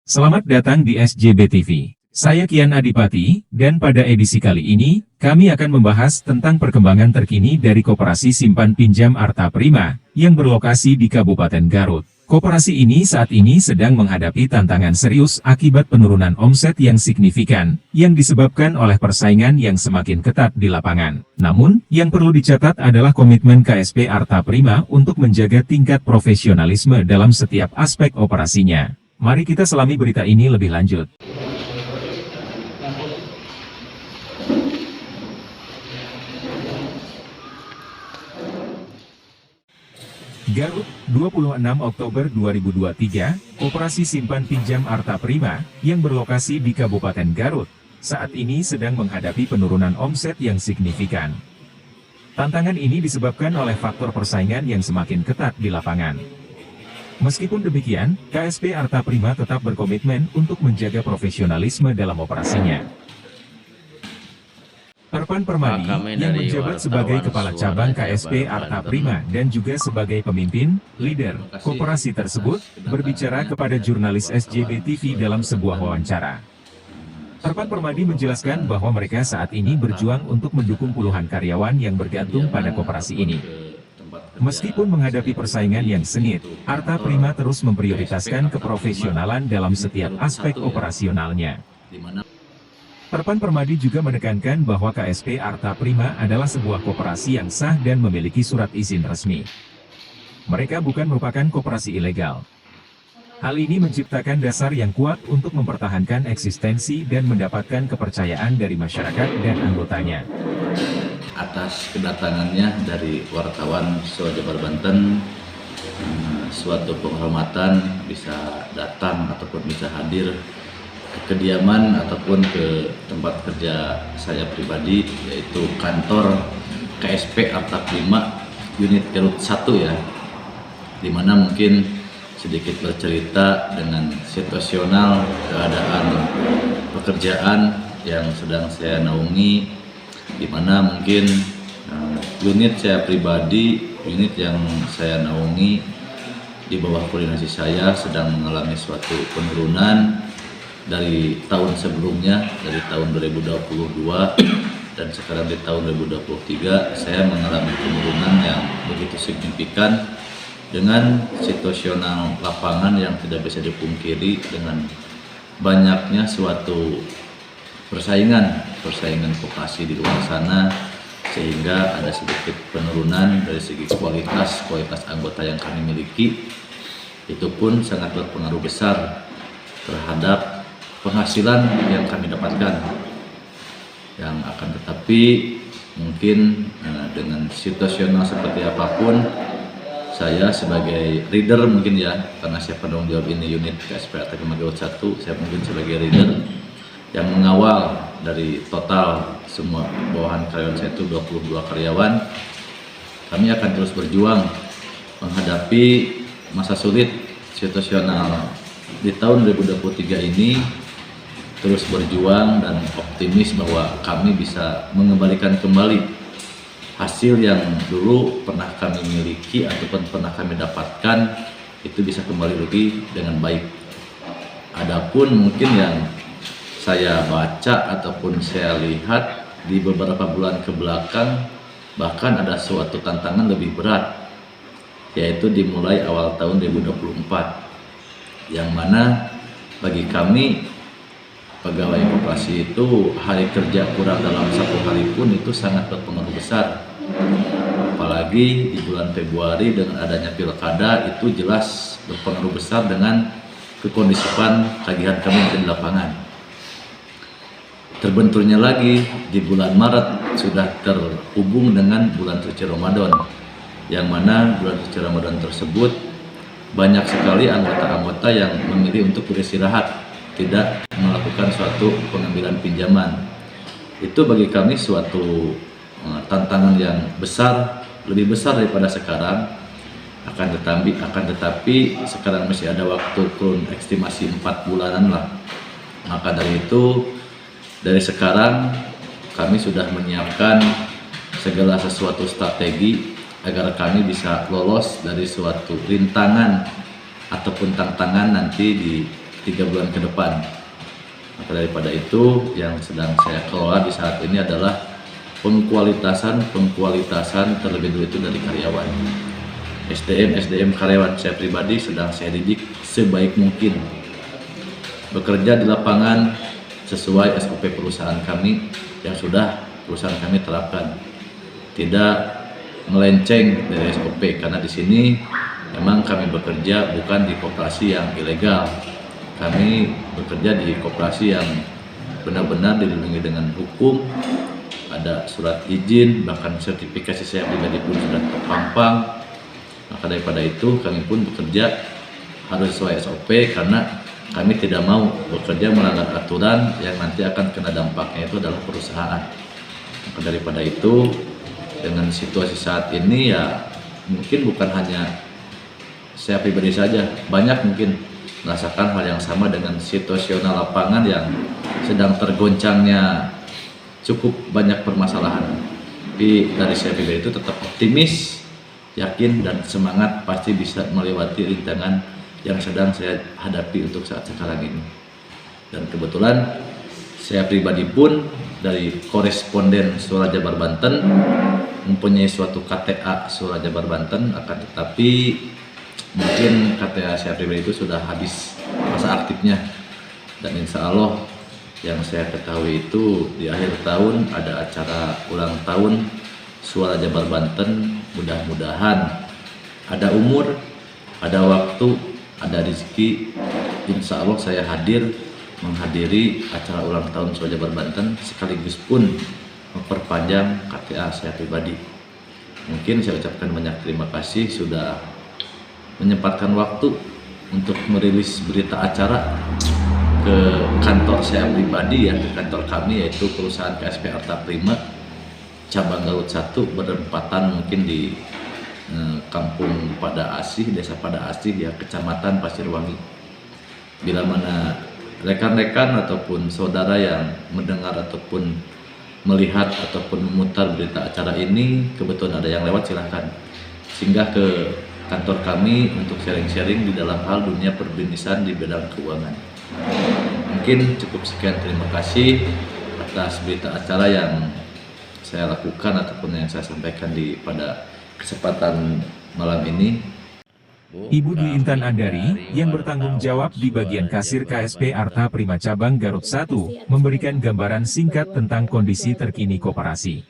Selamat datang di SJB TV. Saya Kian Adipati, dan pada edisi kali ini, kami akan membahas tentang perkembangan terkini dari Koperasi Simpan Pinjam Arta Prima, yang berlokasi di Kabupaten Garut. Koperasi ini saat ini sedang menghadapi tantangan serius akibat penurunan omset yang signifikan, yang disebabkan oleh persaingan yang semakin ketat di lapangan. Namun, yang perlu dicatat adalah komitmen KSP Arta Prima untuk menjaga tingkat profesionalisme dalam setiap aspek operasinya. Mari kita selami berita ini lebih lanjut. Garut, 26 Oktober 2023, Koperasi Simpan Pinjam Arta Prima, yang berlokasi di Kabupaten Garut, saat ini sedang menghadapi penurunan omset yang signifikan. Tantangan ini disebabkan oleh faktor persaingan yang semakin ketat di lapangan. Meskipun demikian, KSP Arta Prima tetap berkomitmen untuk menjaga profesionalisme dalam operasinya. Erpan Permadi, yang menjabat sebagai Kepala Cabang KSP Arta Prima dan juga sebagai pemimpin, leader, koperasi tersebut, berbicara kepada jurnalis SJB TV dalam sebuah wawancara. Erpan Permadi menjelaskan bahwa mereka saat ini berjuang untuk mendukung puluhan karyawan yang bergantung pada koperasi ini. Meskipun menghadapi persaingan yang sengit, Arta Prima terus memprioritaskan keprofesionalan dalam setiap aspek operasionalnya. Erpan Permadi juga menekankan bahwa KSP Arta Prima adalah sebuah koperasi yang sah dan memiliki surat izin resmi. Mereka bukan merupakan koperasi ilegal. Hal ini menciptakan dasar yang kuat untuk mempertahankan eksistensi dan mendapatkan kepercayaan dari masyarakat dan anggotanya. Atas kedatangannya dari wartawan Jabar Banten, suatu penghormatan bisa datang ataupun bisa hadir ke kediaman ataupun ke tempat kerja saya pribadi, yaitu kantor KSP Arta Prima unit Garut 1 ya, dimana mungkin sedikit bercerita dengan situasional keadaan pekerjaan yang sedang saya naungi, di mana mungkin unit saya pribadi, unit yang saya naungi di bawah koordinasi saya sedang mengalami suatu penurunan dari tahun sebelumnya, dari tahun 2022 dan sekarang di tahun 2023 saya mengalami penurunan yang begitu signifikan dengan situasional lapangan yang tidak bisa dipungkiri dengan banyaknya suatu persaingan vokasi di luar sana, sehingga ada sedikit penurunan dari segi kualitas anggota yang kami miliki. Itu pun sangat berpengaruh besar terhadap penghasilan yang kami dapatkan, yang akan tetapi mungkin dengan situasional seperti apapun, saya sebagai leader mungkin ya, karena saya penanggung jawab ini unit KSP Arta Prima Garut 1, saya mungkin sebagai leader yang mengawal dari total semua bawahan karyawan saya itu 22 karyawan. Kami akan terus berjuang menghadapi masa sulit situasional di tahun 2023 ini, terus berjuang dan optimis bahwa kami bisa mengembalikan kembali hasil yang dulu pernah kami miliki ataupun pernah kami dapatkan, itu bisa kembali lagi dengan baik. Adapun mungkin yang saya baca ataupun saya lihat di beberapa bulan ke belakang, bahkan ada suatu tantangan lebih berat, yaitu dimulai awal tahun 2024, yang mana bagi kami pegawai koperasi itu hari kerja kurang dalam 1 hari pun itu sangat berpengaruh besar. Apalagi di bulan Februari dengan adanya pilkada, itu jelas berpengaruh besar dengan kekondisian tagihan kami di lapangan. Terbenturnya lagi di bulan Maret sudah terhubung dengan bulan suci Ramadan, yang mana bulan suci Ramadan tersebut banyak sekali anggota-anggota yang memilih untuk beristirahat, tidak melakukan suatu pengambilan pinjaman. Itu bagi kami suatu tantangan yang besar, lebih besar daripada sekarang. Akan tetapi sekarang masih ada waktu kurun estimasi 4 bulanan lah. Maka dari itu, dari sekarang kami sudah menyiapkan segala sesuatu strategi agar kami bisa lolos dari suatu rintangan ataupun tantangan nanti di 3 bulan ke depan. Maka daripada itu yang sedang saya kelola di saat ini adalah pengkualitasan terlebih dulu itu dari karyawan. SDM karyawan saya pribadi sedang saya didik sebaik mungkin bekerja di lapangan sesuai SOP perusahaan kami yang sudah perusahaan kami terapkan, tidak melenceng dari SOP, karena di sini memang kami bekerja bukan di koperasi yang ilegal, kami bekerja di koperasi yang benar-benar dilindungi dengan hukum, ada surat izin, bahkan sertifikasi saya pribadi pun sudah terpampang. Maka daripada itu kami pun bekerja harus sesuai SOP, karena kami tidak mau bekerja melanggar aturan yang nanti akan kena dampaknya itu adalah perusahaan. Maka daripada itu dengan situasi saat ini ya mungkin bukan hanya saya pribadi saja, banyak mungkin merasakan hal yang sama dengan situasional lapangan yang sedang tergoncangnya cukup banyak permasalahan. Tapi dari saya pribadi itu tetap optimis, yakin dan semangat pasti bisa melewati rintangan yang sedang saya hadapi untuk saat sekarang ini. Dan kebetulan saya pribadi pun dari koresponden Suara Jabar Banten mempunyai suatu KTA Suara Jabar Banten, akan tetapi mungkin KTA saya pribadi itu sudah habis masa aktifnya, dan insya Allah yang saya ketahui itu di akhir tahun ada acara ulang tahun Suara Jabar Banten. Mudah-mudahan ada umur, ada waktu, ada rezeki, insya Allah saya hadir menghadiri acara ulang tahun Suara Jabar Banten, sekaligus pun memperpanjang KTA saya pribadi. Mungkin saya ucapkan banyak terima kasih sudah menyempatkan waktu untuk merilis berita acara ke kantor saya pribadi, ya, ke kantor kami, yaitu perusahaan KSP Arta Prima cabang Garut 1, berempatan mungkin di Kampung Pada Asih, Desa Pada Asih, ya, Kecamatan Pasirwangi. Bila mana rekan-rekan ataupun saudara yang mendengar ataupun melihat ataupun memutar berita acara ini, kebetulan ada yang lewat, silahkan singgah ke kantor kami untuk sharing-sharing di dalam hal dunia perbisnisan di bidang keuangan. Mungkin cukup sekian, terima kasih atas berita acara yang saya lakukan ataupun yang saya sampaikan pada kesempatan malam ini. Ibu Dwi Intan Andari, yang bertanggung jawab di bagian kasir KSP Arta Prima Cabang Garut 1, memberikan gambaran singkat tentang kondisi terkini koperasi.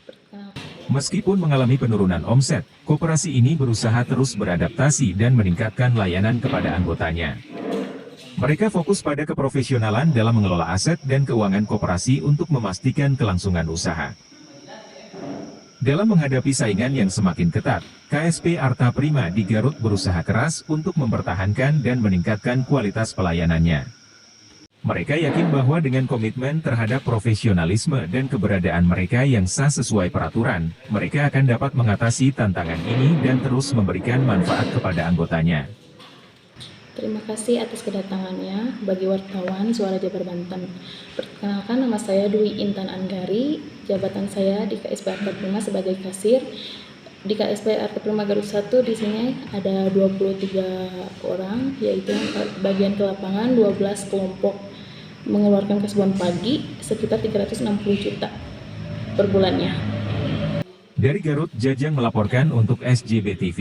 Meskipun mengalami penurunan omset, koperasi ini berusaha terus beradaptasi dan meningkatkan layanan kepada anggotanya. Mereka fokus pada keprofesionalan dalam mengelola aset dan keuangan koperasi untuk memastikan kelangsungan usaha. Dalam menghadapi saingan yang semakin ketat, KSP Arta Prima di Garut berusaha keras untuk mempertahankan dan meningkatkan kualitas pelayanannya. Mereka yakin bahwa dengan komitmen terhadap profesionalisme dan keberadaan mereka yang sah sesuai peraturan, mereka akan dapat mengatasi tantangan ini dan terus memberikan manfaat kepada anggotanya. Terima kasih atas kedatangannya bagi wartawan Suara Jabar Banten. Perkenalkan, nama saya Dwi Intan Andari, jabatan saya di KSP Arta Prima sebagai kasir. Di KSP Arta Prima Garut 1 di sini ada 23 orang, yaitu bagian ke lapangan 12 kelompok, mengeluarkan kesebuan pagi sekitar 360 juta per bulannya. Dari Garut, Jajang melaporkan untuk SJB TV.